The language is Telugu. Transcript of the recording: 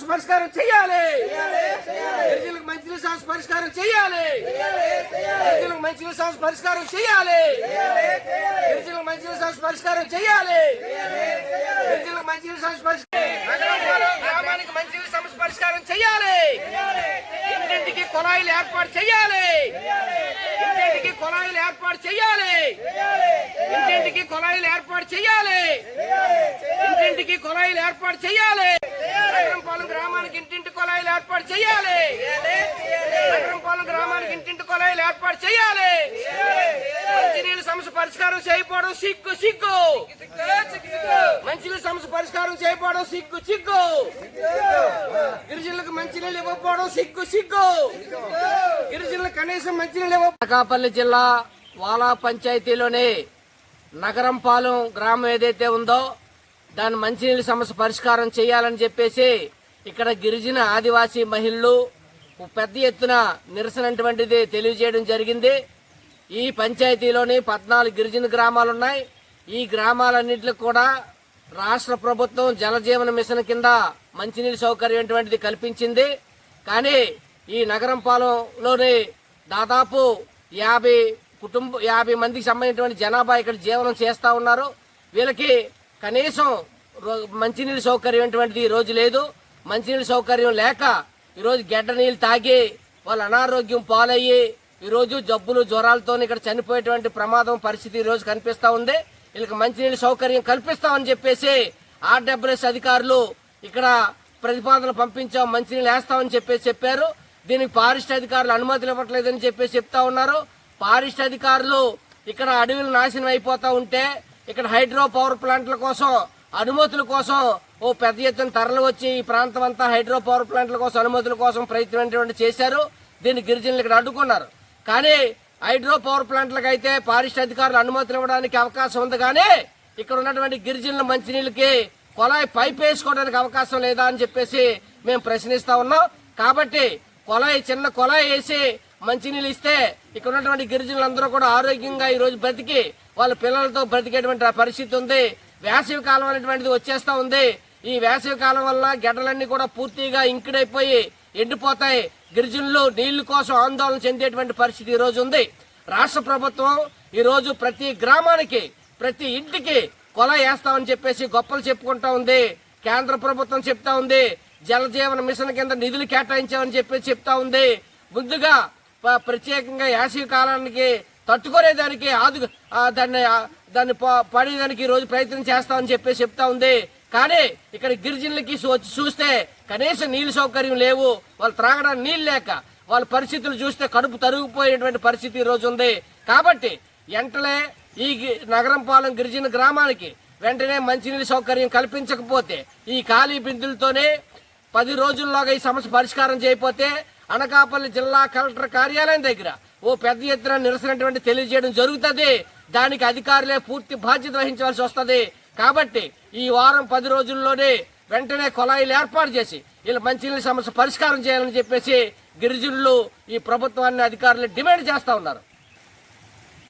సమస్య పరిష్కారం చేయాలి. గిరిజనులకు మంచినీళ్ళ సమస్య పరిష్కారం చేయాలి. గిరిజనులకు మంచినీళ్ళ సమస్య పరిష్కారం చేయాలి. గిరిజనులకు మంచినీళ్ళ సమస్య పరిష్కారం చేయాలి. గిరిజనులకు మంచినీళ్ళ సమస్య గ్రామానికి మంచినీళ్ళ సమస్య పరిష్కారం చేయాలి. ఇంటింటికి కుళాయిలు ఏర్పాటు చేయాలి. ఇంటింటికి కుళాయిలు ఏర్పాటు చేయాలి. ఇంటింటికి కుళాయిలు ఏర్పాటు చేయాలి. ఇంటింటికి కుళాయిలు ఏర్పాటు చేయాలి. నగరంపాలెం గ్రామానికి ఇంటింటి కుళాయిలు ఏర్పాటు చేయాలి. నగరంపాలెం గ్రామానికి ఇంటింటి కుళాయిలు ఏర్పాటు చేయాలి. మంచినీళ్ళ సమస్య పరిష్కారం చేయకపోవడం సిగ్గు సిగ్గు. మంచినీళ్ళ సమస్య పరిష్కారం చేయకపోవడం సిగ్గు సిగ్గు. గిరిజనులకు మంచినీళ్ళు ఇవ్వకపోవడం సిగ్గు సిగ్గు. గిరిజనులకు కనీసం మంచినీళ్ళు అనకాపల్లి జిల్లా వాలా పంచాయతీలోని నగరంపాలెం గ్రామం ఏదైతే ఉందో దాని మంచినీళ్ళ సమస్య పరిష్కారం చేయాలని చెప్పేసి ఇక్కడ గిరిజన ఆదివాసీ మహిళలు పెద్ద ఎత్తున నిరసనటువంటిది తెలియజేయడం జరిగింది. ఈ పంచాయతీలోని 14 గిరిజన గ్రామాలున్నాయి. ఈ గ్రామాలన్నింటికి కూడా రాష్ట్ర ప్రభుత్వం జలజీవన మిషన్ కింద మంచినీటి సౌకర్యం కల్పించింది. కానీ ఈ నగరంపాలెంలోని దాదాపు 50 మందికి సంబంధించినటువంటి జనాభా ఇక్కడ జీవనం చేస్తా ఉన్నారు. వీళ్ళకి కనీసం మంచినీళ్ళ సౌకర్యం ఈ రోజు లేదు. మంచినీళ్ళ సౌకర్యం లేక ఈరోజు గడ్డ నీళ్ళు తాగి వాళ్ళు అనారోగ్యం పాలయ్యి ఈరోజు జబ్బులు జ్వరాలతో ఇక్కడ చనిపోయేటువంటి ప్రమాదం పరిస్థితి ఈ రోజు కనిపిస్తా ఉంది. వీళ్ళకి మంచినీళ్ళ సౌకర్యం కల్పిస్తామని చెప్పేసి ఆర్డబ్ల్యూఎస్ అధికారులు ఇక్కడ ప్రతిపాదనలు పంపించాం, మంచినీళ్ళు వేస్తామని చెప్పారు. దీనికి ఫారెస్ట్ అధికారులు అనుమతులు ఇవ్వట్లేదని చెప్తా ఉన్నారు. ఫారెస్ట్ అధికారులు ఇక్కడ అడవులు నాశనం అయిపోతా ఉంటే ఇక్కడ హైడ్రో పవర్ ప్లాంట్ల కోసం అనుమతుల కోసం ఓ పెద్ద ఎత్తున తరలి వచ్చి ఈ ప్రాంతం అంతా హైడ్రో పవర్ ప్లాంట్ల కోసం అనుమతుల కోసం ప్రయత్నం చేశారు. దీన్ని గిరిజనులు ఇక్కడ అడ్డుకున్నారు. కానీ హైడ్రో పవర్ ప్లాంట్లకు అయితే ఫారెస్ట్ అధికారులు అనుమతులు ఇవ్వడానికి అవకాశం ఉంది. కానీ ఇక్కడ ఉన్నటువంటి గిరిజనుల మంచినీళ్ళకి కొలాయి పైప్ వేసుకోవడానికి అవకాశం లేదా అని చెప్పేసి మేము ప్రశ్నిస్తా ఉన్నాం. కాబట్టి చిన్న కొలాయి వేసి మంచినీళ్ళు ఇస్తే ఇక్కడ ఉన్నటువంటి గిరిజనులందరూ కూడా ఆరోగ్యంగా ఈ రోజు బ్రతికి వాళ్ళ పిల్లలతో బ్రతికేటువంటి పరిస్థితి ఉంది. వేసవి కాలం అనేటువంటిది వచ్చేస్తా ఉంది. ఈ వేసవి కాలం వల్ల గడ్డలన్నీ కూడా పూర్తిగా ఇంకిడైపోయి ఎండిపోతాయి. గిరిజనులు నీళ్ల కోసం ఆందోళన చెందేటువంటి పరిస్థితి ఈ రోజు ఉంది. రాష్ట్ర ప్రభుత్వం ఈ రోజు ప్రతి గ్రామానికి ప్రతి ఇంటికి కొలాయి వేస్తామని చెప్పేసి గొప్పలు చెప్పుకుంటా ఉంది. కేంద్ర ప్రభుత్వం చెప్తా ఉంది జలజీవన మిషన్ కింద నిధులు కేటాయించామని చెప్పేసి చెప్తా ఉంది. ముందుగా ప్రత్యేకంగా వేసవి కాలానికి తట్టుకునేదానికి దాన్ని పడేదానికి ఈ రోజు ప్రయత్నం చేస్తామని చెప్పేసి చెప్తా ఉంది. కానీ ఇక్కడ గిరిజనులకి వచ్చి చూస్తే కనీసం నీళ్ల సౌకర్యం లేవు. వాళ్ళు త్రాగడానికి నీళ్ళు లేక వాళ్ళ పరిస్థితులు చూస్తే కడుపు తరుగుపోయేటువంటి పరిస్థితి ఈ రోజు ఉంది. కాబట్టి వెంటనే ఈ నగరంపాలెం గిరిజన గ్రామానికి వెంటనే మంచినీళ్ళ సౌకర్యం కల్పించకపోతే ఈ ఖాళీ బిందులతోనే 10 రోజుల్లోగా ఈ సమస్య పరిష్కారం చేయకపోతే అనకాపల్లి జిల్లా కలెక్టర్ కార్యాలయం దగ్గర ఓ పెద్ద ఎత్తున నిరసన తెలియజేయడం జరుగుతుంది. దానికి అధికారులే పూర్తి బాధ్యత వహించవలసి వస్తుంది. కాబట్టి ఈ వారం 10 రోజుల్లోనే వెంటనే కొలాయిలు ఏర్పాటు చేసి వీళ్ళ మంచినీళ్ళ సమస్య పరిష్కారం చేయాలని చెప్పేసి గిరిజనులు ఈ ప్రభుత్వాన్ని అధికారులు డిమాండ్ చేస్తా ఉన్నారు.